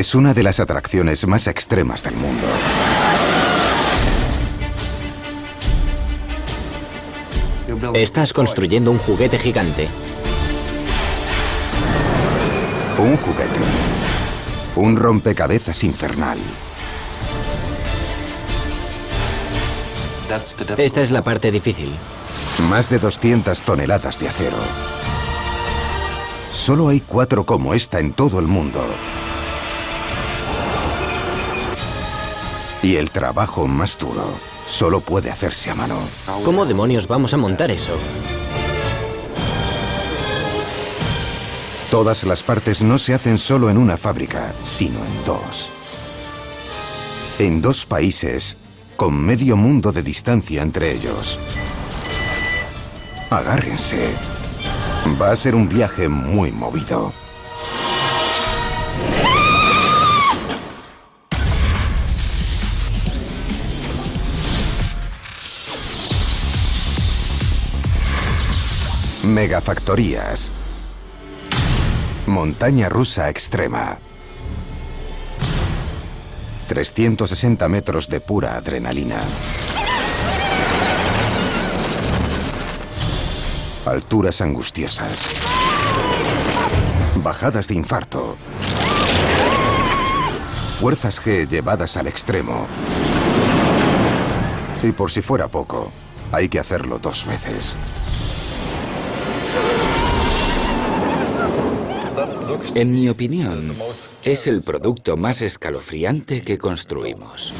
Es una de las atracciones más extremas del mundo. Estás construyendo un juguete gigante. Un juguete. Un rompecabezas infernal. Esta es la parte difícil. Más de 200 toneladas de acero. Solo hay 4 como esta en todo el mundo. Y el trabajo más duro solo puede hacerse a mano. ¿Cómo demonios vamos a montar eso? Todas las partes no se hacen solo en una fábrica, sino en 2. En 2 países, con medio mundo de distancia entre ellos. Agárrense. Va a ser un viaje muy movido. Megafactorías. Montaña rusa extrema. 360 metros de pura adrenalina. Alturas angustiosas. Bajadas de infarto. Fuerzas G llevadas al extremo. Y por si fuera poco, hay que hacerlo 2 veces. En mi opinión, es el producto más escalofriante que construimos.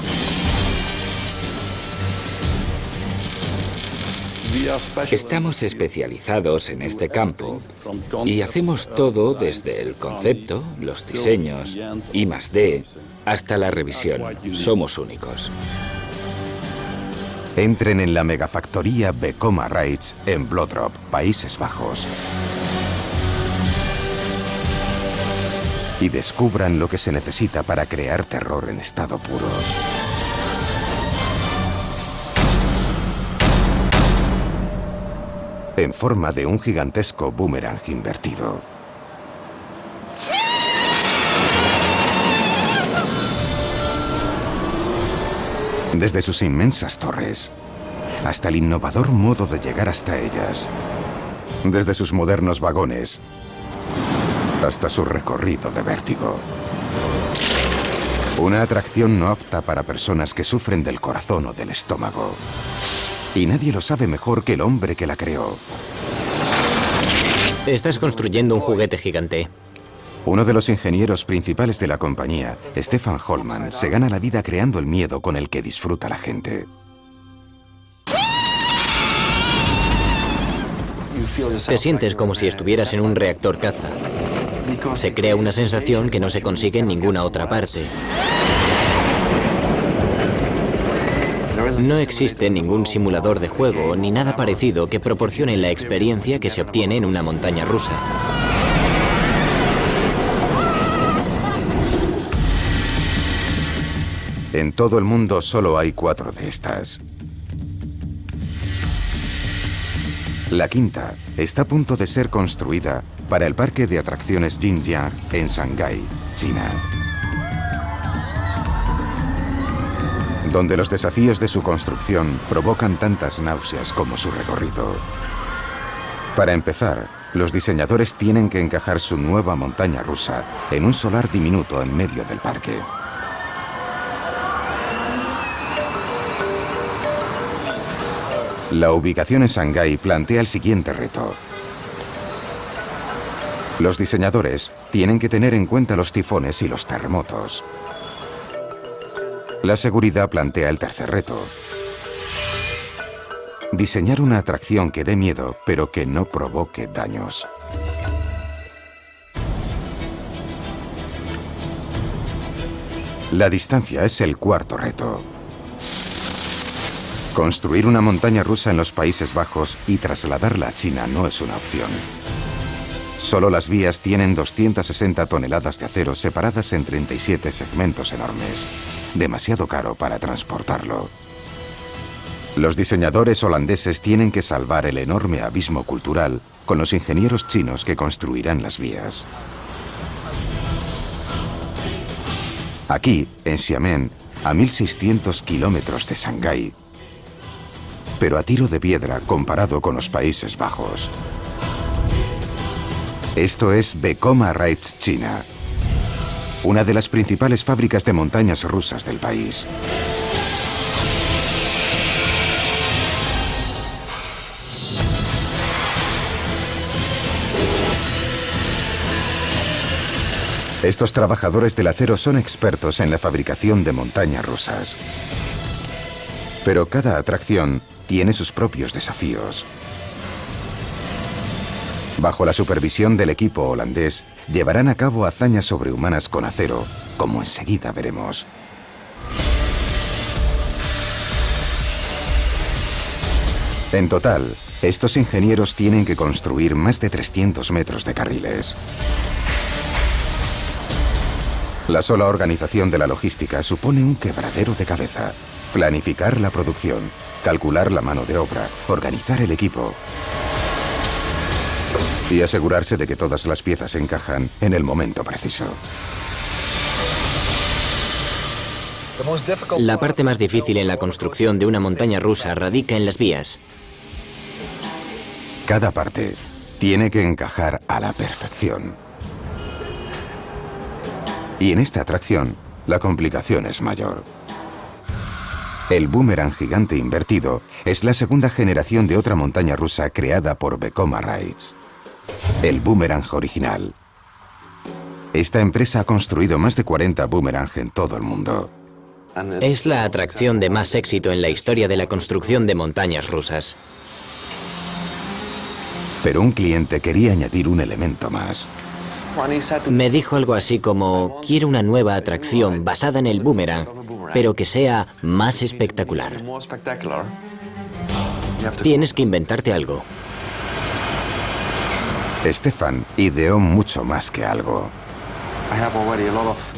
Estamos especializados en este campo y hacemos todo desde el concepto, los diseños, I+D, hasta la revisión. Somos únicos. Entren en la megafactoría Vekoma Rijts en Vlodrop, Países Bajos. Y descubran lo que se necesita para crear terror en estado puro. En forma de un gigantesco boomerang invertido. Desde sus inmensas torres, hasta el innovador modo de llegar hasta ellas. Desde sus modernos vagones, hasta su recorrido de vértigo. Una atracción no apta para personas que sufren del corazón o del estómago. Y nadie lo sabe mejor que el hombre que la creó. Estás construyendo un juguete gigante. Uno de los ingenieros principales de la compañía, Stefan Holman, se gana la vida creando el miedo con el que disfruta la gente. Te sientes como si estuvieras en un reactor caza. Se crea una sensación que no se consigue en ninguna otra parte. No existe ningún simulador de juego ni nada parecido que proporcione la experiencia que se obtiene en una montaña rusa. En todo el mundo solo hay 4 de estas. La quinta está a punto de ser construida para el parque de atracciones Jinjiang en Shanghái, China. Donde los desafíos de su construcción provocan tantas náuseas como su recorrido. Para empezar, los diseñadores tienen que encajar su nueva montaña rusa en un solar diminuto en medio del parque. La ubicación en Shanghái plantea el siguiente reto. Los diseñadores tienen que tener en cuenta los tifones y los terremotos. La seguridad plantea el tercer reto. Diseñar una atracción que dé miedo, pero que no provoque daños. La distancia es el cuarto reto. Construir una montaña rusa en los Países Bajos y trasladarla a China no es una opción. Solo las vías tienen 260 toneladas de acero separadas en 37 segmentos enormes. Demasiado caro para transportarlo. Los diseñadores holandeses tienen que salvar el enorme abismo cultural con los ingenieros chinos que construirán las vías. Aquí, en Xiamen, a 1.600 kilómetros de Shanghái, pero a tiro de piedra comparado con los Países Bajos. Esto es Vekoma Rides, China, una de las principales fábricas de montañas rusas del país. Estos trabajadores del acero son expertos en la fabricación de montañas rusas. Pero cada atracción tiene sus propios desafíos. Bajo la supervisión del equipo holandés, llevarán a cabo hazañas sobrehumanas con acero, como enseguida veremos. En total, estos ingenieros tienen que construir más de 300 metros de carriles. La sola organización de la logística supone un quebradero de cabeza. Planificar la producción, calcular la mano de obra, organizar el equipo y asegurarse de que todas las piezas encajan en el momento preciso. La parte más difícil en la construcción de una montaña rusa radica en las vías. Cada parte tiene que encajar a la perfección. Y en esta atracción, la complicación es mayor. El boomerang gigante invertido es la segunda generación de otra montaña rusa creada por Vekoma Rides. El boomerang original. Esta empresa ha construido más de 40 boomerang en todo el mundo. Es la atracción de más éxito en la historia de la construcción de montañas rusas. Pero un cliente quería añadir un elemento más. Me dijo algo así como: quiero una nueva atracción basada en el boomerang, pero que sea más espectacular. Tienes que inventarte algo. Stefan ideó mucho más que algo.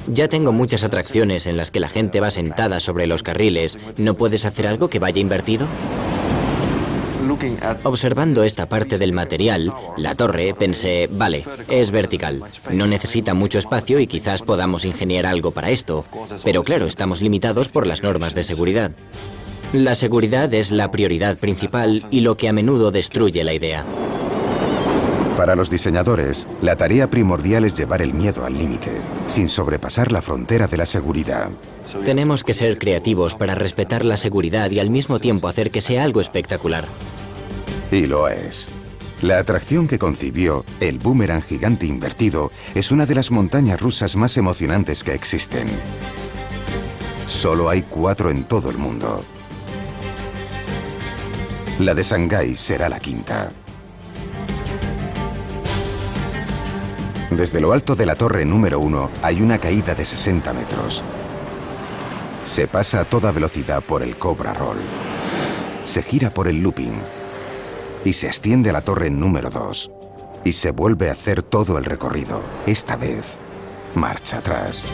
Ya tengo muchas atracciones en las que la gente va sentada sobre los carriles. ¿No puedes hacer algo que vaya invertido? Observando esta parte del material, la torre, pensé, vale, es vertical, no necesita mucho espacio y quizás podamos ingeniar algo para esto, pero claro, estamos limitados por las normas de seguridad. La seguridad es la prioridad principal y lo que a menudo destruye la idea. Para los diseñadores, la tarea primordial es llevar el miedo al límite, sin sobrepasar la frontera de la seguridad. Tenemos que ser creativos para respetar la seguridad y al mismo tiempo hacer que sea algo espectacular. Y lo es. La atracción que concibió, el boomerang gigante invertido, es una de las montañas rusas más emocionantes que existen. Solo hay 4 en todo el mundo. La de Shanghái será la quinta. Desde lo alto de la torre número 1 hay una caída de 60 metros. Se pasa a toda velocidad por el Cobra Roll. Se gira por el looping. Y se asciende a la torre número 2. Y se vuelve a hacer todo el recorrido. Esta vez, marcha atrás.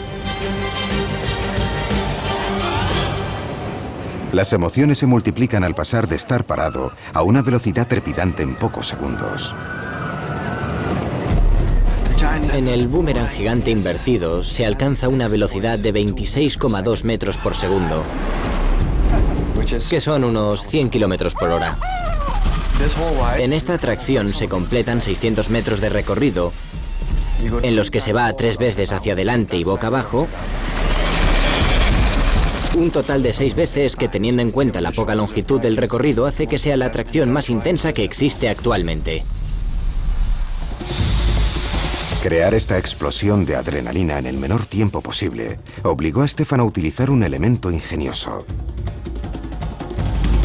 Las emociones se multiplican al pasar de estar parado a una velocidad trepidante en pocos segundos. En el boomerang gigante invertido se alcanza una velocidad de 26,2 metros por segundo, que son unos 100 kilómetros por hora. En esta atracción se completan 600 metros de recorrido, en los que se va 3 veces hacia adelante y boca abajo, un total de 6 veces que, teniendo en cuenta la poca longitud del recorrido, hace que sea la atracción más intensa que existe actualmente. Crear esta explosión de adrenalina en el menor tiempo posible obligó a Stefan a utilizar un elemento ingenioso: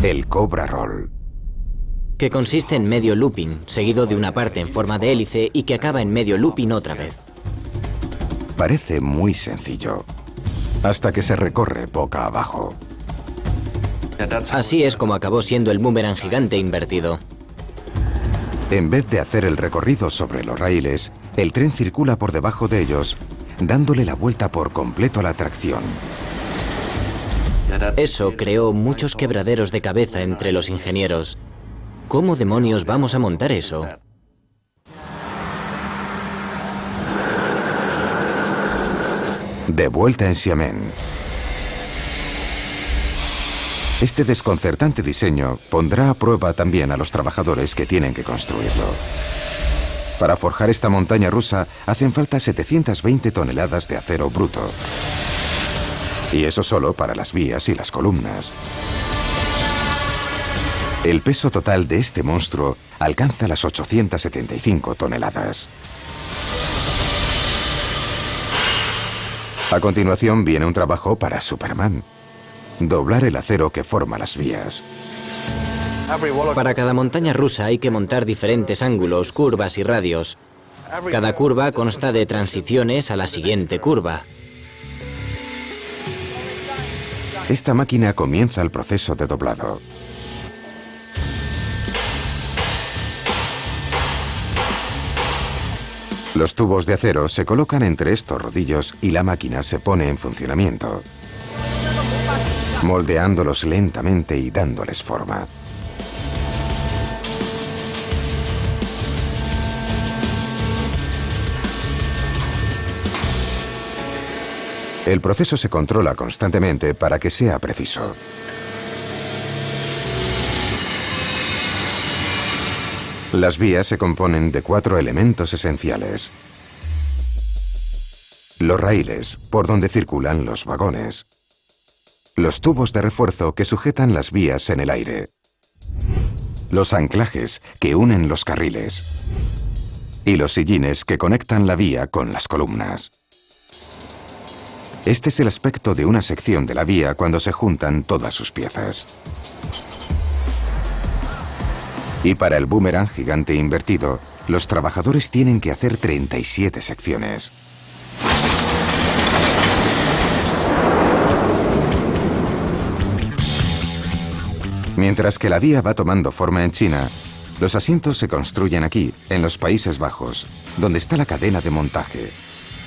el Cobra Roll. Que consiste en medio looping, seguido de una parte en forma de hélice y que acaba en medio looping otra vez. Parece muy sencillo, hasta que se recorre boca abajo. Así es como acabó siendo el boomerang gigante invertido. En vez de hacer el recorrido sobre los raíles, el tren circula por debajo de ellos, dándole la vuelta por completo a la atracción. Eso creó muchos quebraderos de cabeza entre los ingenieros. ¿Cómo demonios vamos a montar eso? De vuelta en Xiamen. Este desconcertante diseño pondrá a prueba también a los trabajadores que tienen que construirlo. Para forjar esta montaña rusa hacen falta 720 toneladas de acero bruto. Y eso solo para las vías y las columnas. El peso total de este monstruo alcanza las 875 toneladas. A continuación viene un trabajo para Superman: doblar el acero que forma las vías. Para cada montaña rusa hay que montar diferentes ángulos, curvas y radios. Cada curva consta de transiciones a la siguiente curva. Esta máquina comienza el proceso de doblado. Los tubos de acero se colocan entre estos rodillos y la máquina se pone en funcionamiento, moldeándolos lentamente y dándoles forma. El proceso se controla constantemente para que sea preciso. Las vías se componen de 4 elementos esenciales: los raíles, por donde circulan los vagones; los tubos de refuerzo que sujetan las vías en el aire; los anclajes que unen los carriles; y los sillines que conectan la vía con las columnas. Este es el aspecto de una sección de la vía cuando se juntan todas sus piezas. Y para el boomerang gigante invertido, los trabajadores tienen que hacer 37 secciones. Mientras que la vía va tomando forma en China, los asientos se construyen aquí, en los Países Bajos, donde está la cadena de montaje,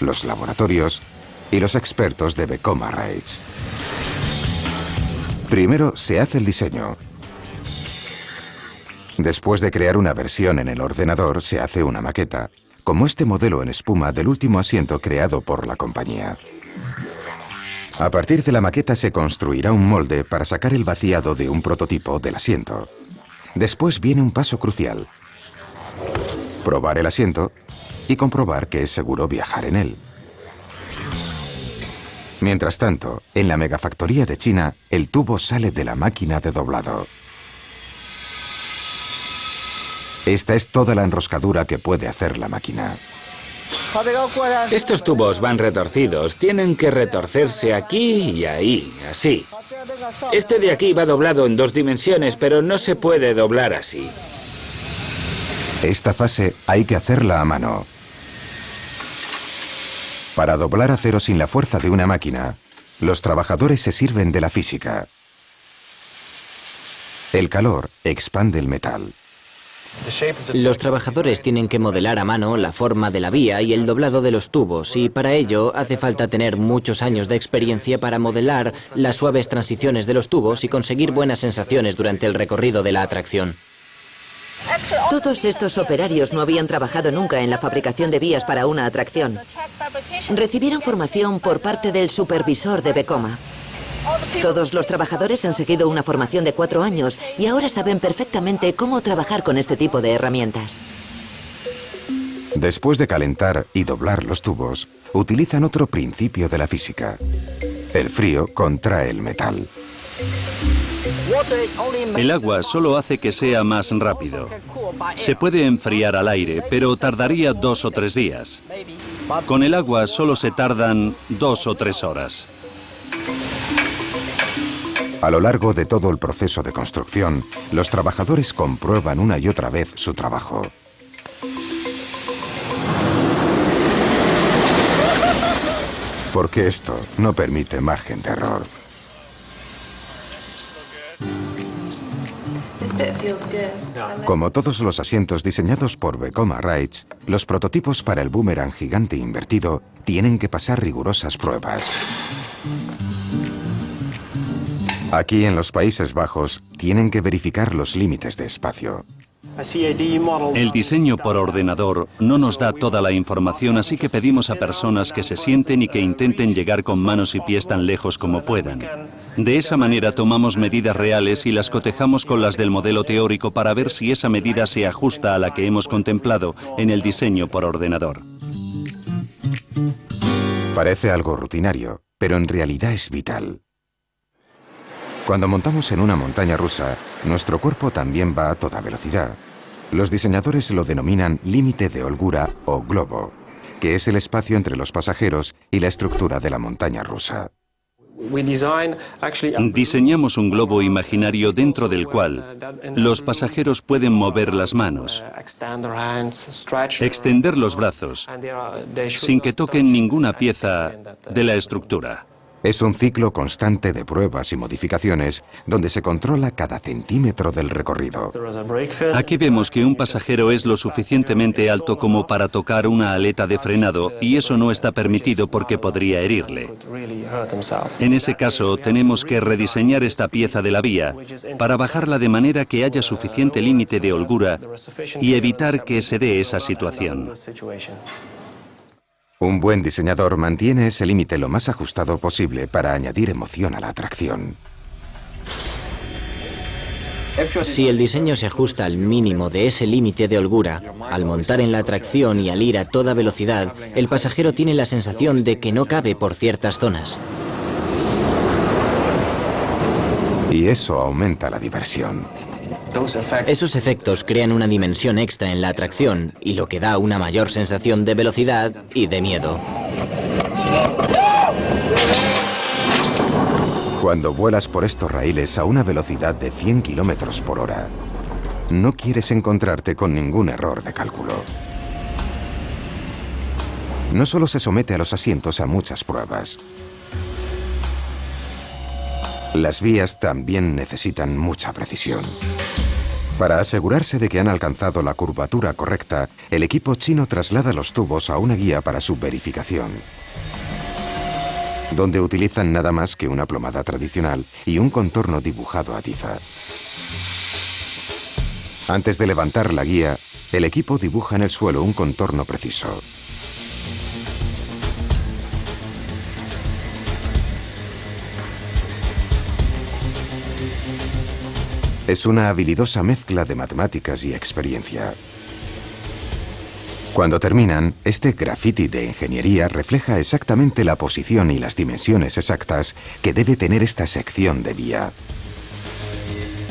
los laboratorios y los expertos de Vekoma Reitz. Primero se hace el diseño. Después de crear una versión en el ordenador, se hace una maqueta, como este modelo en espuma del último asiento creado por la compañía. A partir de la maqueta se construirá un molde para sacar el vaciado de un prototipo del asiento. Después viene un paso crucial: probar el asiento y comprobar que es seguro viajar en él. Mientras tanto, en la megafactoría de China, el tubo sale de la máquina de doblado. Esta es toda la enroscadura que puede hacer la máquina. Estos tubos van retorcidos, tienen que retorcerse aquí y ahí, así. Este de aquí va doblado en 2 dimensiones, pero no se puede doblar así. Esta fase hay que hacerla a mano. Para doblar acero sin la fuerza de una máquina, los trabajadores se sirven de la física. El calor expande el metal. Los trabajadores tienen que modelar a mano la forma de la vía y el doblado de los tubos, y para ello hace falta tener muchos años de experiencia para modelar las suaves transiciones de los tubos y conseguir buenas sensaciones durante el recorrido de la atracción. Todos estos operarios no habían trabajado nunca en la fabricación de vías para una atracción. Recibieron formación por parte del supervisor de Vekoma. Todos los trabajadores han seguido una formación de 4 años y ahora saben perfectamente cómo trabajar con este tipo de herramientas. Después de calentar y doblar los tubos, utilizan otro principio de la física. El frío contrae el metal. El agua solo hace que sea más rápido. Se puede enfriar al aire, pero tardaría 2 o 3 días. Con el agua solo se tardan 2 o 3 horas. A lo largo de todo el proceso de construcción, los trabajadores comprueban una y otra vez su trabajo. Porque esto no permite margen de error. Como todos los asientos diseñados por Vekoma Reitz, los prototipos para el boomerang gigante invertido tienen que pasar rigurosas pruebas. Aquí en los Países Bajos tienen que verificar los límites de espacio. El diseño por ordenador no nos da toda la información, así que pedimos a personas que se sienten y que intenten llegar con manos y pies tan lejos como puedan. De esa manera tomamos medidas reales y las cotejamos con las del modelo teórico para ver si esa medida se ajusta a la que hemos contemplado en el diseño por ordenador. Parece algo rutinario, pero en realidad es vital. Cuando montamos en una montaña rusa, nuestro cuerpo también va a toda velocidad. Los diseñadores lo denominan límite de holgura o globo, que es el espacio entre los pasajeros y la estructura de la montaña rusa. Diseñamos un globo imaginario dentro del cual los pasajeros pueden mover las manos, extender los brazos, sin que toquen ninguna pieza de la estructura. Es un ciclo constante de pruebas y modificaciones donde se controla cada centímetro del recorrido. Aquí vemos que un pasajero es lo suficientemente alto como para tocar una aleta de frenado y eso no está permitido porque podría herirle. En ese caso, tenemos que rediseñar esta pieza de la vía para bajarla de manera que haya suficiente límite de holgura y evitar que se dé esa situación. Un buen diseñador mantiene ese límite lo más ajustado posible para añadir emoción a la atracción. Si el diseño se ajusta al mínimo de ese límite de holgura, al montar en la atracción y al ir a toda velocidad, el pasajero tiene la sensación de que no cabe por ciertas zonas. Y eso aumenta la diversión. Esos efectos crean una dimensión extra en la atracción y lo que da una mayor sensación de velocidad y de miedo. Cuando vuelas por estos raíles a una velocidad de 100 kilómetros por hora, no quieres encontrarte con ningún error de cálculo. No solo se somete a los asientos a muchas pruebas. Las vías también necesitan mucha precisión. Para asegurarse de que han alcanzado la curvatura correcta, el equipo chino traslada los tubos a una guía para su verificación, donde utilizan nada más que una plomada tradicional y un contorno dibujado a tiza. Antes de levantar la guía, el equipo dibuja en el suelo un contorno preciso. Es una habilidosa mezcla de matemáticas y experiencia. Cuando terminan, este graffiti de ingeniería refleja exactamente la posición y las dimensiones exactas que debe tener esta sección de vía.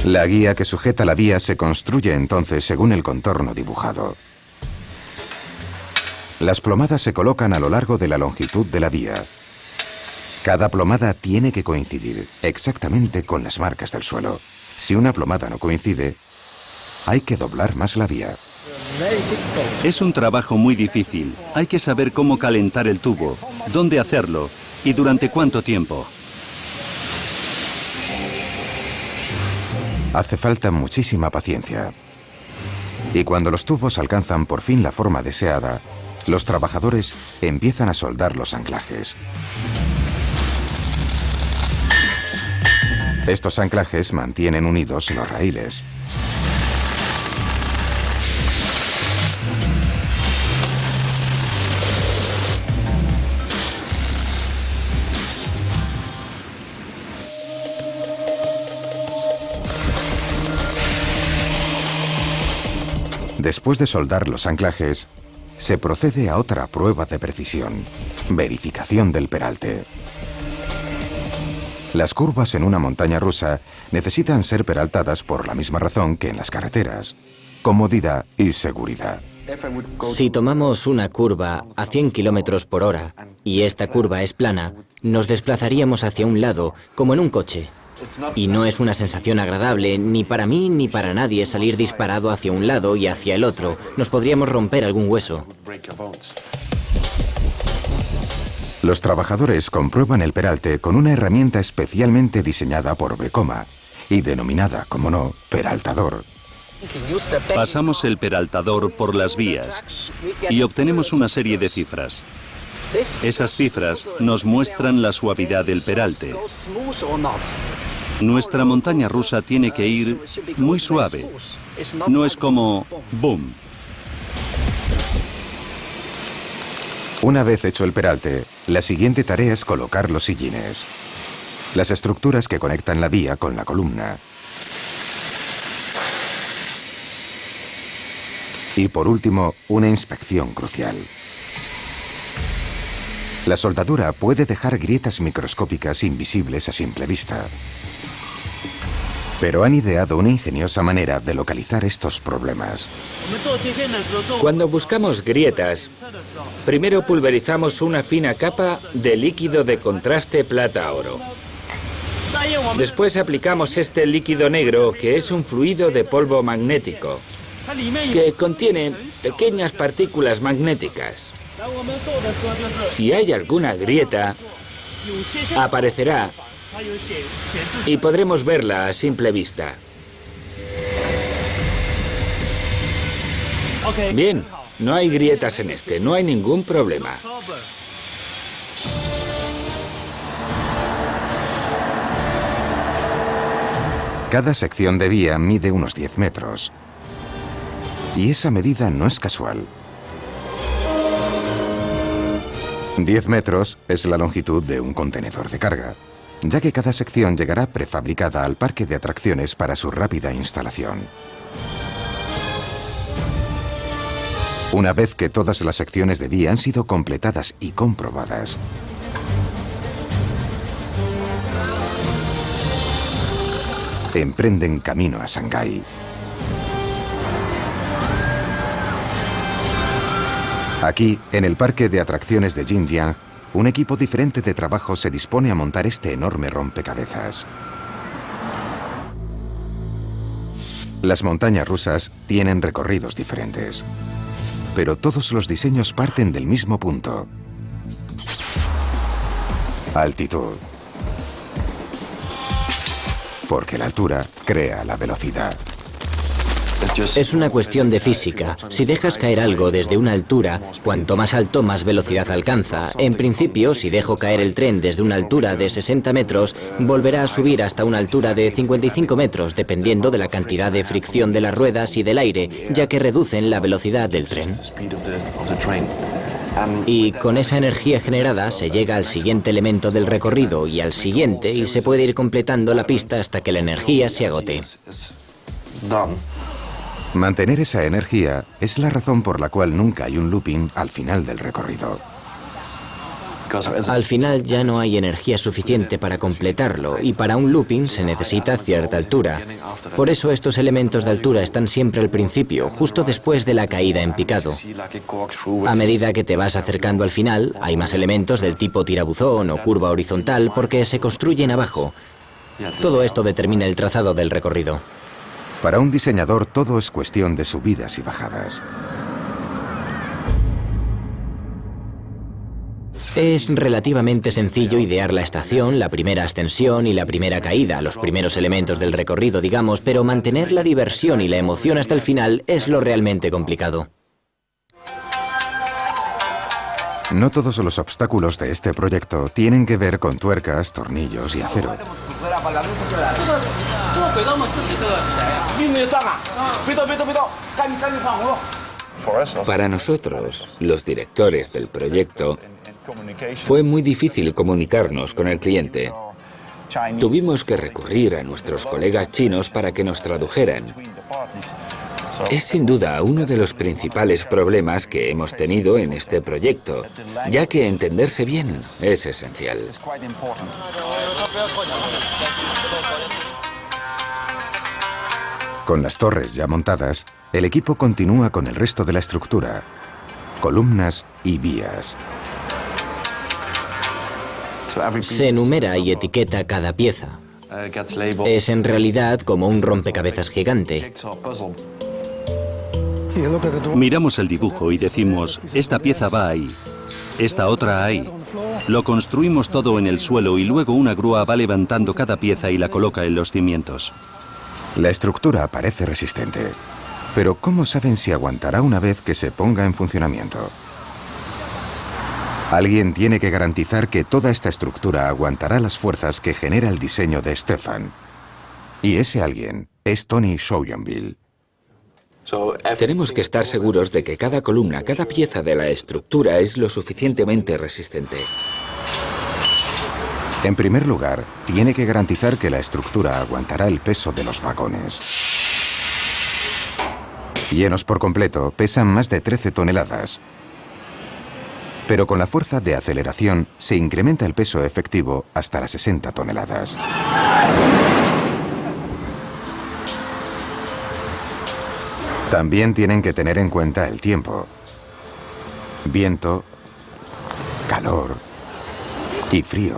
La guía que sujeta la vía se construye entonces según el contorno dibujado. Las plomadas se colocan a lo largo de la longitud de la vía. Cada plomada tiene que coincidir exactamente con las marcas del suelo. Si una plomada no coincide, hay que doblar más la vía. Es un trabajo muy difícil. Hay que saber cómo calentar el tubo, dónde hacerlo y durante cuánto tiempo. Hace falta muchísima paciencia. Y cuando los tubos alcanzan por fin la forma deseada, los trabajadores empiezan a soldar los anclajes. Estos anclajes mantienen unidos los raíles. Después de soldar los anclajes, se procede a otra prueba de precisión: verificación del peralte. Las curvas en una montaña rusa necesitan ser peraltadas por la misma razón que en las carreteras: comodidad y seguridad. Si tomamos una curva a 100 kilómetros por hora y esta curva es plana, nos desplazaríamos hacia un lado, como en un coche. Y no es una sensación agradable, ni para mí ni para nadie, salir disparado hacia un lado y hacia el otro. Nos podríamos romper algún hueso. Los trabajadores comprueban el peralte con una herramienta especialmente diseñada por Vekoma y denominada, como no, peraltador. Pasamos el peraltador por las vías y obtenemos una serie de cifras. Esas cifras nos muestran la suavidad del peralte. Nuestra montaña rusa tiene que ir muy suave. No es como ¡boom! Una vez hecho el peralte, la siguiente tarea es colocar los sillines, las estructuras que conectan la vía con la columna. Y por último, una inspección crucial. La soldadura puede dejar grietas microscópicas invisibles a simple vista. Pero han ideado una ingeniosa manera de localizar estos problemas. Cuando buscamos grietas, primero pulverizamos una fina capa de líquido de contraste plata-oro. Después aplicamos este líquido negro, que es un fluido de polvo magnético, que contiene pequeñas partículas magnéticas. Si hay alguna grieta, aparecerá y podremos verla a simple vista. Bien, no hay grietas en este, no hay ningún problema. Cada sección de vía mide unos 10 metros. Y esa medida no es casual. 10 metros es la longitud de un contenedor de carga, ya que cada sección llegará prefabricada al parque de atracciones para su rápida instalación. Una vez que todas las secciones de vía han sido completadas y comprobadas, emprenden camino a Shanghái. Aquí, en el parque de atracciones de Jinjiang, un equipo diferente de trabajo se dispone a montar este enorme rompecabezas. Las montañas rusas tienen recorridos diferentes, pero todos los diseños parten del mismo punto: altitud. Porque la altura crea la velocidad. Es una cuestión de física. Si dejas caer algo desde una altura, cuanto más alto, más velocidad alcanza. En principio, si dejo caer el tren desde una altura de 60 metros, volverá a subir hasta una altura de 55 metros, dependiendo de la cantidad de fricción de las ruedas y del aire, ya que reducen la velocidad del tren. Y con esa energía generada se llega al siguiente elemento del recorrido y al siguiente, y se puede ir completando la pista hasta que la energía se agote. Mantener esa energía es la razón por la cual nunca hay un looping al final del recorrido. Al final ya no hay energía suficiente para completarlo, y para un looping se necesita cierta altura. Por eso estos elementos de altura están siempre al principio, justo después de la caída en picado. A medida que te vas acercando al final, hay más elementos del tipo tirabuzón o curva horizontal porque se construyen abajo. Todo esto determina el trazado del recorrido. Para un diseñador todo es cuestión de subidas y bajadas. Es relativamente sencillo idear la estación, la primera ascensión y la primera caída, los primeros elementos del recorrido, digamos, pero mantener la diversión y la emoción hasta el final es lo realmente complicado. No todos los obstáculos de este proyecto tienen que ver con tuercas, tornillos y acero. Para nosotros, los directores del proyecto, fue muy difícil comunicarnos con el cliente. Tuvimos que recurrir a nuestros colegas chinos para que nos tradujeran. Es sin duda uno de los principales problemas que hemos tenido en este proyecto, ya que entenderse bien es esencial. Con las torres ya montadas, el equipo continúa con el resto de la estructura: columnas y vías. Se enumera y etiqueta cada pieza. Es en realidad como un rompecabezas gigante. Miramos el dibujo y decimos, esta pieza va ahí, esta otra ahí. Lo construimos todo en el suelo y luego una grúa va levantando cada pieza y la coloca en los cimientos. La estructura parece resistente, pero ¿cómo saben si aguantará una vez que se ponga en funcionamiento? Alguien tiene que garantizar que toda esta estructura aguantará las fuerzas que genera el diseño de Stefan, Y ese alguien es Tony Schouwenville. Tenemos que estar seguros de que cada columna, cada pieza de la estructura es lo suficientemente resistente. En primer lugar, tiene que garantizar que la estructura aguantará el peso de los vagones. Llenos por completo, pesan más de 13 toneladas. Pero con la fuerza de aceleración se incrementa el peso efectivo hasta las 60 toneladas. También tienen que tener en cuenta el tiempo. Viento, calor y frío.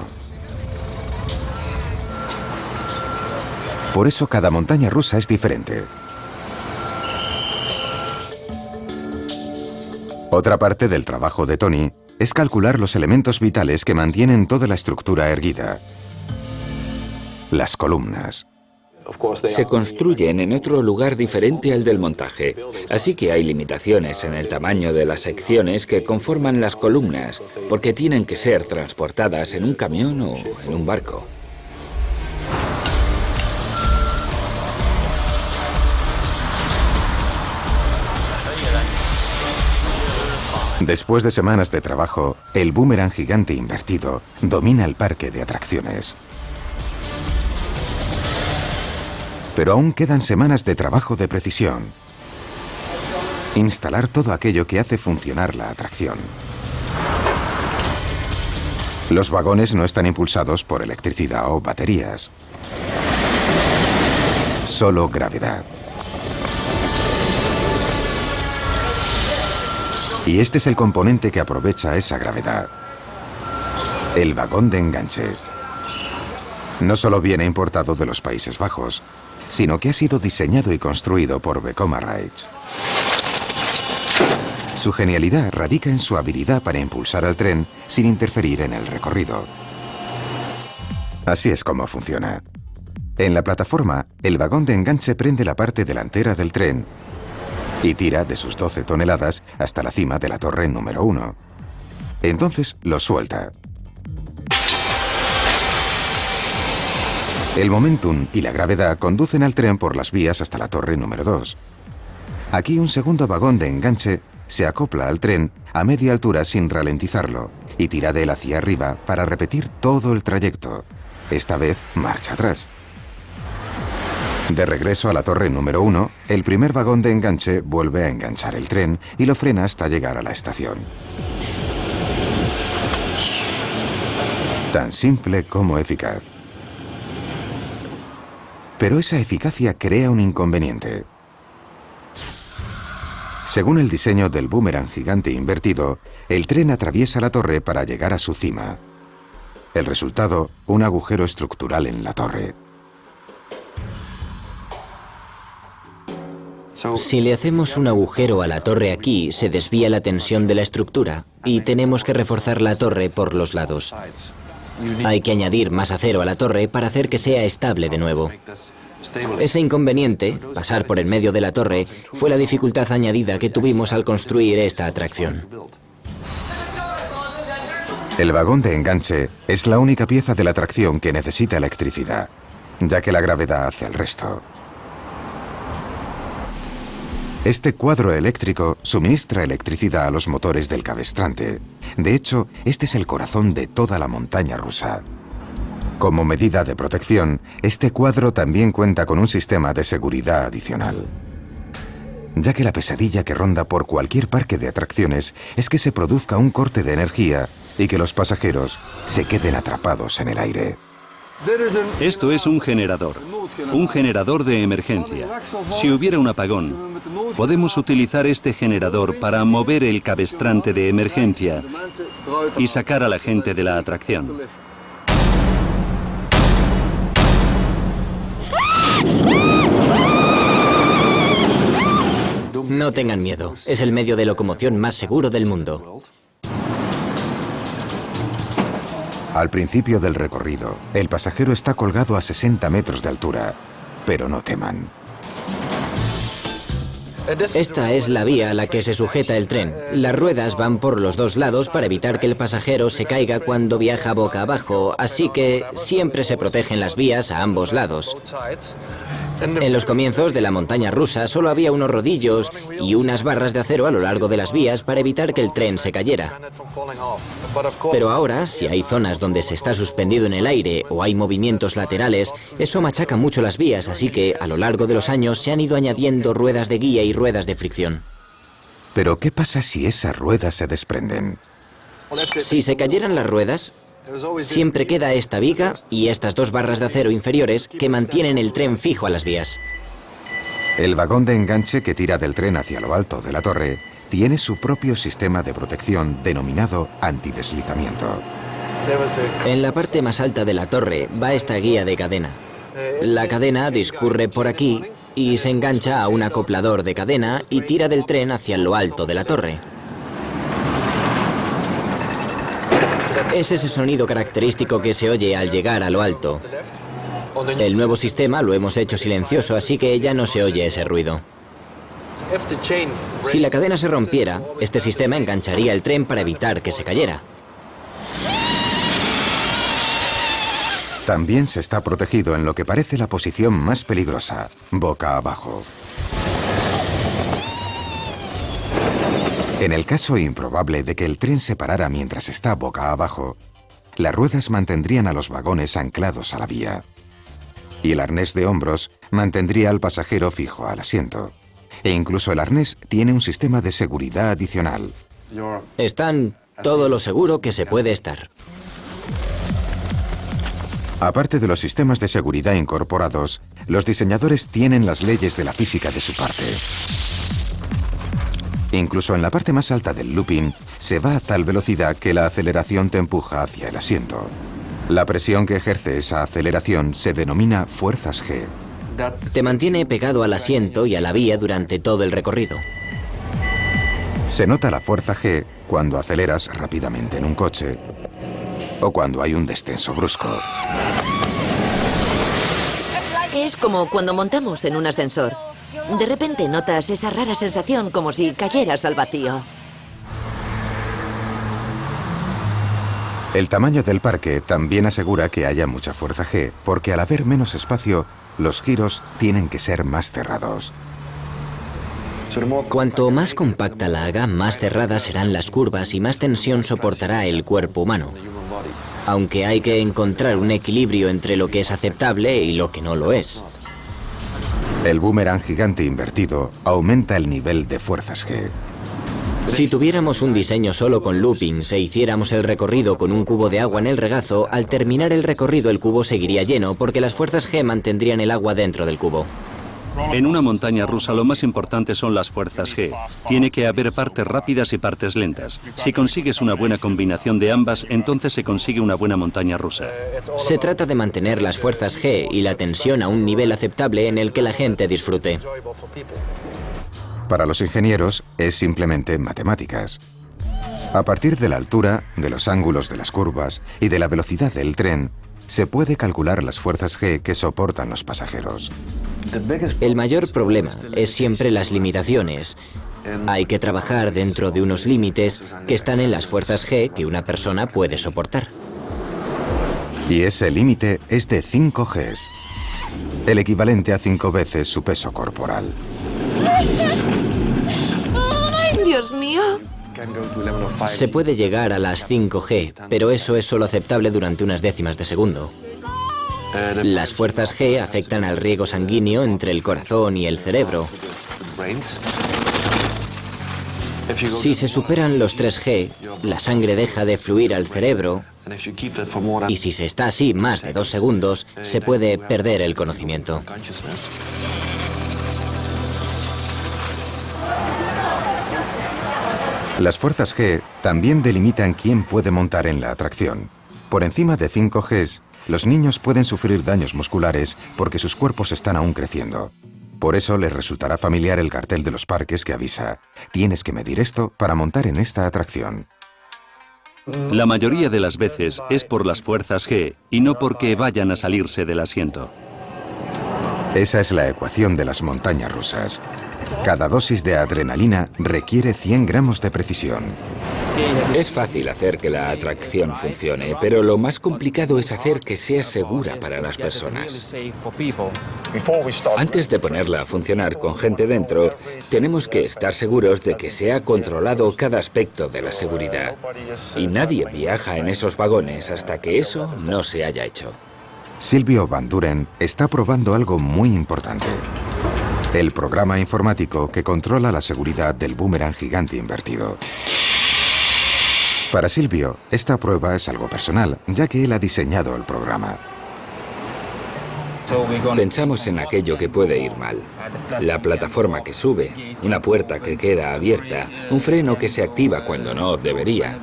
Por eso cada montaña rusa es diferente. Otra parte del trabajo de Tony es calcular los elementos vitales que mantienen toda la estructura erguida. Las columnas. Se construyen en otro lugar diferente al del montaje, así que hay limitaciones en el tamaño de las secciones que conforman las columnas, porque tienen que ser transportadas en un camión o en un barco. Después de semanas de trabajo, el boomerang gigante invertido domina el parque de atracciones. Pero aún quedan semanas de trabajo de precisión. Instalar todo aquello que hace funcionar la atracción. Los vagones no están impulsados por electricidad o baterías. Solo gravedad. Y este es el componente que aprovecha esa gravedad. El vagón de enganche. No solo viene importado de los Países Bajos, sino que ha sido diseñado y construido por Vekoma Rides. Su genialidad radica en su habilidad para impulsar al tren sin interferir en el recorrido. Así es como funciona. En la plataforma, el vagón de enganche prende la parte delantera del tren y tira de sus 12 toneladas hasta la cima de la torre número 1. Entonces lo suelta. El momentum y la gravedad conducen al tren por las vías hasta la torre número 2. Aquí un segundo vagón de enganche se acopla al tren a media altura sin ralentizarlo y tira de él hacia arriba para repetir todo el trayecto. Esta vez marcha atrás. De regreso a la torre número 1, el primer vagón de enganche vuelve a enganchar el tren y lo frena hasta llegar a la estación. Tan simple como eficaz. Pero esa eficacia crea un inconveniente. Según el diseño del boomerang gigante invertido, el tren atraviesa la torre para llegar a su cima. El resultado, un agujero estructural en la torre. Si le hacemos un agujero a la torre aquí, se desvía la tensión de la estructura y tenemos que reforzar la torre por los lados. Hay que añadir más acero a la torre para hacer que sea estable de nuevo. Ese inconveniente, pasar por en medio de la torre, fue la dificultad añadida que tuvimos al construir esta atracción. El vagón de enganche es la única pieza de la atracción que necesita electricidad, ya que la gravedad hace el resto. Este cuadro eléctrico suministra electricidad a los motores del cabestrante. De hecho, este es el corazón de toda la montaña rusa. Como medida de protección, este cuadro también cuenta con un sistema de seguridad adicional. Ya que la pesadilla que ronda por cualquier parque de atracciones es que se produzca un corte de energía y que los pasajeros se queden atrapados en el aire. Esto es un generador de emergencia. Si hubiera un apagón, podemos utilizar este generador para mover el cabestrante de emergencia y sacar a la gente de la atracción. No tengan miedo, es el medio de locomoción más seguro del mundo. Al principio del recorrido, el pasajero está colgado a 60 metros de altura, pero no teman. Esta es la vía a la que se sujeta el tren. Las ruedas van por los dos lados para evitar que el pasajero se caiga cuando viaja boca abajo, así que siempre se protegen las vías a ambos lados. En los comienzos de la montaña rusa solo había unos rodillos y unas barras de acero a lo largo de las vías para evitar que el tren se cayera. Pero ahora, si hay zonas donde se está suspendido en el aire o hay movimientos laterales, eso machaca mucho las vías, así que a lo largo de los años se han ido añadiendo ruedas de guía y ruedas de fricción. Pero ¿qué pasa si esas ruedas se desprenden? Si se cayeran las ruedas, siempre queda esta viga y estas dos barras de acero inferiores que mantienen el tren fijo a las vías. El vagón de enganche que tira del tren hacia lo alto de la torre tiene su propio sistema de protección denominado antideslizamiento. En la parte más alta de la torre va esta guía de cadena. La cadena discurre por aquí y se engancha a un acoplador de cadena y tira del tren hacia lo alto de la torre. Es ese sonido característico que se oye al llegar a lo alto. El nuevo sistema lo hemos hecho silencioso, así que ya no se oye ese ruido. Si la cadena se rompiera, este sistema engancharía el tren para evitar que se cayera. También se está protegido en lo que parece la posición más peligrosa, boca abajo. En el caso improbable de que el tren se parara mientras está boca abajo, las ruedas mantendrían a los vagones anclados a la vía. Y el arnés de hombros mantendría al pasajero fijo al asiento. E incluso el arnés tiene un sistema de seguridad adicional. Están todo lo seguro que se puede estar. Aparte de los sistemas de seguridad incorporados, los diseñadores tienen las leyes de la física de su parte. Incluso en la parte más alta del looping, se va a tal velocidad que la aceleración te empuja hacia el asiento. La presión que ejerce esa aceleración se denomina fuerzas G. Te mantiene pegado al asiento y a la vía durante todo el recorrido. Se nota la fuerza G cuando aceleras rápidamente en un coche o cuando hay un descenso brusco. Es como cuando montamos en un ascensor. De repente notas esa rara sensación como si cayeras al vacío. El tamaño del parque también asegura que haya mucha fuerza G, porque al haber menos espacio, los giros tienen que ser más cerrados. Cuanto más compacta la haga, más cerradas serán las curvas y más tensión soportará el cuerpo humano. Aunque hay que encontrar un equilibrio entre lo que es aceptable y lo que no lo es. El boomerang gigante invertido aumenta el nivel de fuerzas G. Si tuviéramos un diseño solo con loopings e hiciéramos el recorrido con un cubo de agua en el regazo, al terminar el recorrido el cubo seguiría lleno porque las fuerzas G mantendrían el agua dentro del cubo. En una montaña rusa lo más importante son las fuerzas G. Tiene que haber partes rápidas y partes lentas. Si consigues una buena combinación de ambas, entonces se consigue una buena montaña rusa. Se trata de mantener las fuerzas G y la tensión a un nivel aceptable en el que la gente disfrute. Para los ingenieros es simplemente matemáticas. A partir de la altura, de los ángulos de las curvas y de la velocidad del tren, se puede calcular las fuerzas G que soportan los pasajeros. El mayor problema es siempre las limitaciones. Hay que trabajar dentro de unos límites que están en las fuerzas G que una persona puede soportar. Y ese límite es de 5 Gs, el equivalente a 5 veces su peso corporal. ¡Dios mío! Se puede llegar a las 5G, pero eso es solo aceptable durante unas décimas de segundo. Las fuerzas G afectan al riego sanguíneo entre el corazón y el cerebro. Si se superan los 3G, la sangre deja de fluir al cerebro y si se está así más de 2 segundos, se puede perder el conocimiento. Las fuerzas G también delimitan quién puede montar en la atracción. Por encima de 5 Gs, los niños pueden sufrir daños musculares porque sus cuerpos están aún creciendo. Por eso les resultará familiar el cartel de los parques que avisa: tienes que medir esto para montar en esta atracción. La mayoría de las veces es por las fuerzas G y no porque vayan a salirse del asiento. Esa es la ecuación de las montañas rusas. Cada dosis de adrenalina requiere 100 gramos de precisión. Es fácil hacer que la atracción funcione, pero lo más complicado es hacer que sea segura para las personas. Antes de ponerla a funcionar con gente dentro, tenemos que estar seguros de que se ha controlado cada aspecto de la seguridad. Y nadie viaja en esos vagones hasta que eso no se haya hecho. Silvio Van Duren está probando algo muy importante. El programa informático que controla la seguridad del boomerang gigante invertido. Para Silvio, esta prueba es algo personal, ya que él ha diseñado el programa. Pensamos en aquello que puede ir mal. La plataforma que sube, una puerta que queda abierta, un freno que se activa cuando no debería.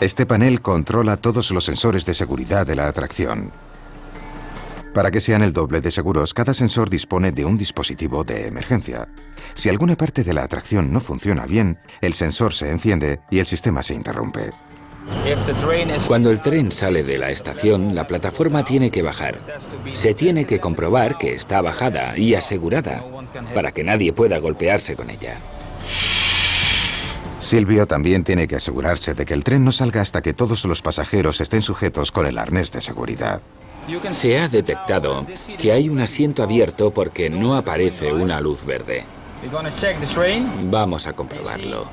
Este panel controla todos los sensores de seguridad de la atracción. Para que sean el doble de seguros, cada sensor dispone de un dispositivo de emergencia. Si alguna parte de la atracción no funciona bien, el sensor se enciende y el sistema se interrumpe. Cuando el tren sale de la estación, la plataforma tiene que bajar. Se tiene que comprobar que está bajada y asegurada, para que nadie pueda golpearse con ella. Silvio también tiene que asegurarse de que el tren no salga hasta que todos los pasajeros estén sujetos con el arnés de seguridad. Se ha detectado que hay un asiento abierto porque no aparece una luz verde. Vamos a comprobarlo.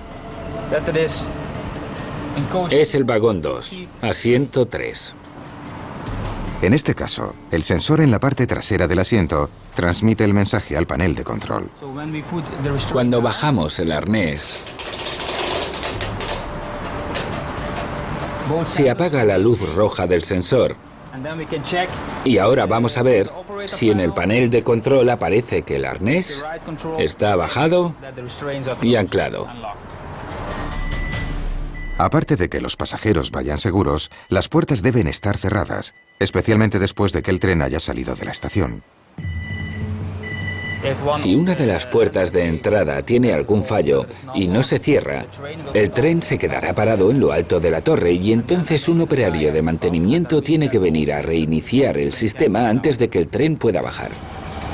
Es el vagón 2, asiento 3. En este caso, el sensor en la parte trasera del asiento transmite el mensaje al panel de control. Cuando bajamos el arnés, se apaga la luz roja del sensor. Y ahora vamos a ver si en el panel de control aparece que el arnés está bajado y anclado. Aparte de que los pasajeros vayan seguros, las puertas deben estar cerradas, especialmente después de que el tren haya salido de la estación. Si una de las puertas de entrada tiene algún fallo y no se cierra, el tren se quedará parado en lo alto de la torre y entonces un operario de mantenimiento tiene que venir a reiniciar el sistema antes de que el tren pueda bajar.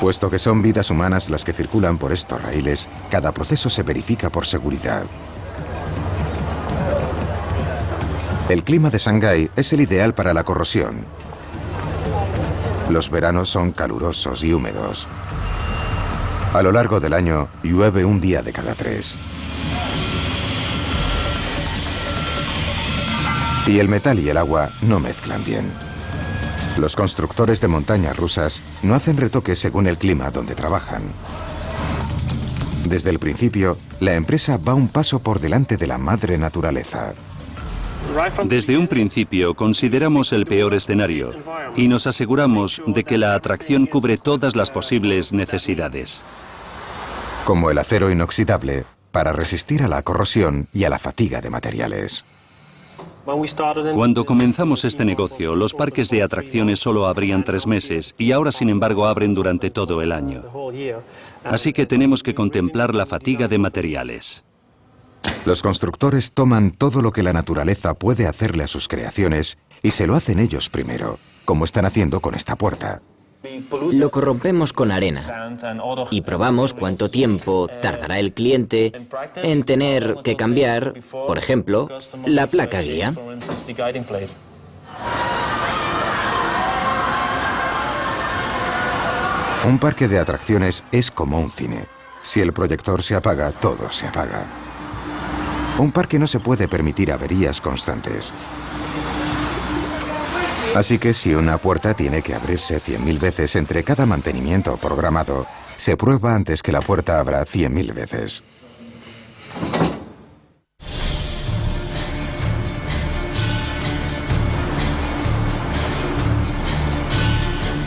Puesto que son vidas humanas las que circulan por estos raíles, cada proceso se verifica por seguridad. El clima de Shanghái es el ideal para la corrosión. Los veranos son calurosos y húmedos. A lo largo del año, llueve un día de cada 3. Y el metal y el agua no mezclan bien. Los constructores de montañas rusas no hacen retoques según el clima donde trabajan. Desde el principio, la empresa va un paso por delante de la madre naturaleza. Desde un principio consideramos el peor escenario y nos aseguramos de que la atracción cubre todas las posibles necesidades. Como el acero inoxidable, para resistir a la corrosión y a la fatiga de materiales. Cuando comenzamos este negocio, los parques de atracciones solo abrían 3 meses y ahora, sin embargo, abren durante todo el año. Así que tenemos que contemplar la fatiga de materiales. Los constructores toman todo lo que la naturaleza puede hacerle a sus creaciones y se lo hacen ellos primero, como están haciendo con esta puerta. Lo corrompemos con arena y probamos cuánto tiempo tardará el cliente en tener que cambiar, por ejemplo, la placa guía. Un parque de atracciones es como un cine. Si el proyector se apaga, todo se apaga. Un parque no se puede permitir averías constantes. Así que si una puerta tiene que abrirse 100.000 veces entre cada mantenimiento programado, se prueba antes que la puerta abra 100.000 veces.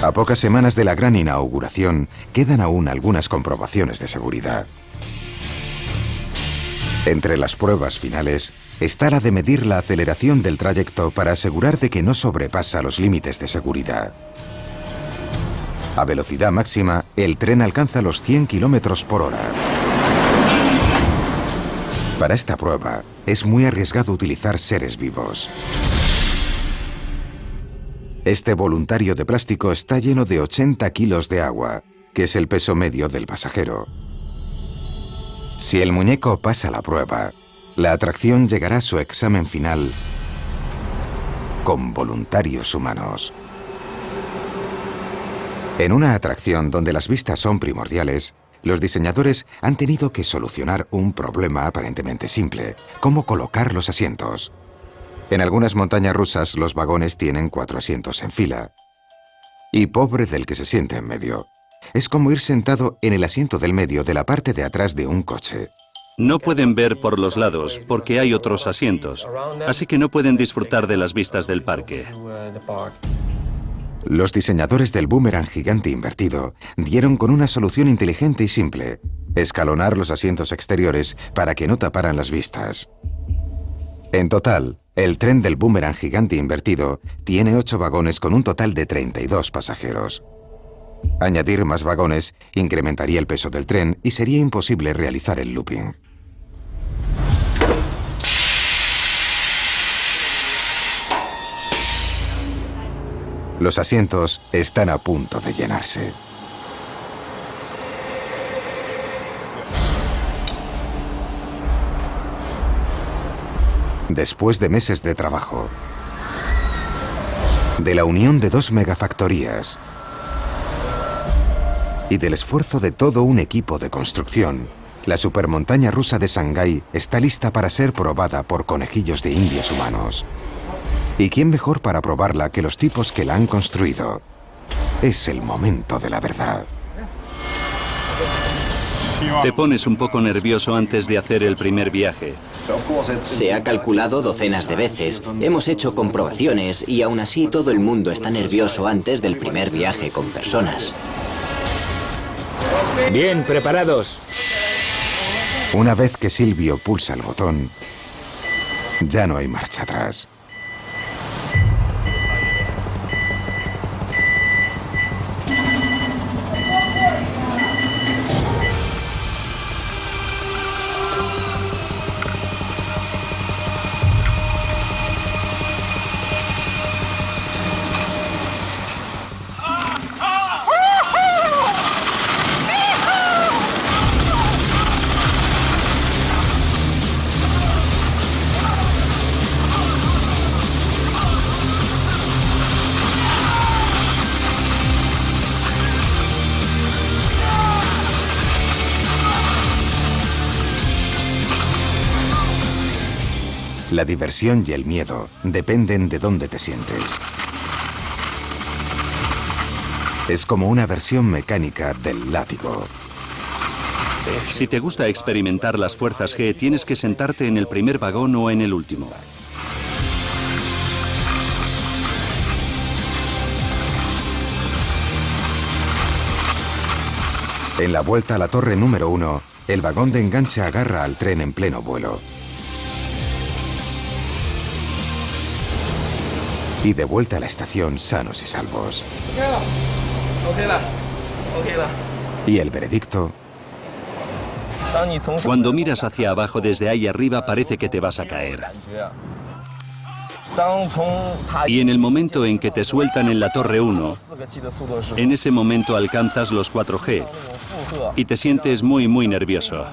A pocas semanas de la gran inauguración, quedan aún algunas comprobaciones de seguridad. Entre las pruebas finales está la de medir la aceleración del trayecto para asegurar de que no sobrepasa los límites de seguridad. A velocidad máxima, el tren alcanza los 100 km por hora. Para esta prueba, es muy arriesgado utilizar seres vivos. Este voluntario de plástico está lleno de 80 kilos de agua que es el peso medio del pasajero. Si el muñeco pasa la prueba, la atracción llegará a su examen final con voluntarios humanos. En una atracción donde las vistas son primordiales, los diseñadores han tenido que solucionar un problema aparentemente simple: cómo colocar los asientos. En algunas montañas rusas los vagones tienen 4 asientos en fila. Y pobre del que se siente en medio. Es como ir sentado en el asiento del medio de la parte de atrás de un coche. No pueden ver por los lados porque hay otros asientos, así que no pueden disfrutar de las vistas del parque. Los diseñadores del boomerang gigante invertido dieron con una solución inteligente y simple: escalonar los asientos exteriores para que no taparan las vistas. En total, el tren del boomerang gigante invertido tiene 8 vagones con un total de 32 pasajeros. Añadir más vagones incrementaría el peso del tren y sería imposible realizar el looping. Los asientos están a punto de llenarse. Después de meses de trabajo, de la unión de 2 megafactorías y del esfuerzo de todo un equipo de construcción, la supermontaña rusa de Shanghái está lista para ser probada por conejillos de indias humanos. ¿Y quién mejor para probarla que los tipos que la han construido? Es el momento de la verdad. Te pones un poco nervioso antes de hacer el primer viaje. Se ha calculado docenas de veces, hemos hecho comprobaciones y aún así todo el mundo está nervioso antes del primer viaje con personas. Bien, preparados. Una vez que Silvio pulsa el botón, ya no hay marcha atrás. La diversión y el miedo dependen de dónde te sientes. Es como una versión mecánica del látigo. Si te gusta experimentar las fuerzas G, tienes que sentarte en el primer vagón o en el último. En la vuelta a la torre número 1, el vagón de enganche agarra al tren en pleno vuelo. Y de vuelta a la estación sanos y salvos. Y el veredicto: Cuando miras hacia abajo desde ahí arriba parece que te vas a caer. Y en el momento en que te sueltan en la torre 1, en ese momento alcanzas los 4G y te sientes muy nervioso.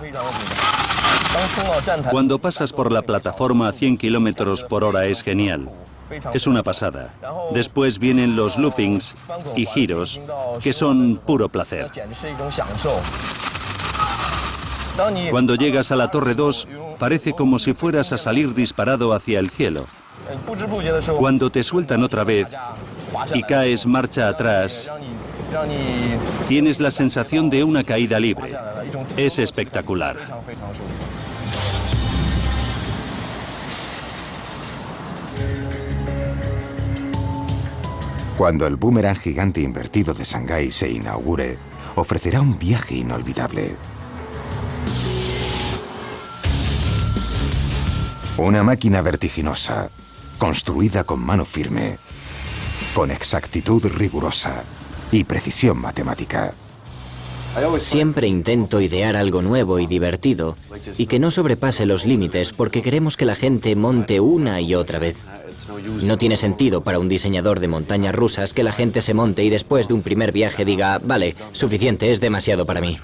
Cuando pasas por la plataforma a 100 km/h es genial. Es una pasada. Después vienen los loopings y giros, que son puro placer. Cuando llegas a la torre 2, parece como si fueras a salir disparado hacia el cielo. Cuando te sueltan otra vez y caes marcha atrás, tienes la sensación de una caída libre. Es espectacular. Cuando el boomerang gigante invertido de Shanghái se inaugure, ofrecerá un viaje inolvidable. Una máquina vertiginosa, construida con mano firme, con exactitud rigurosa y precisión matemática. Siempre intento idear algo nuevo y divertido y que no sobrepase los límites porque queremos que la gente monte una y otra vez. No tiene sentido para un diseñador de montañas rusas que la gente se monte y después de un primer viaje diga, vale, suficiente, es demasiado para mí.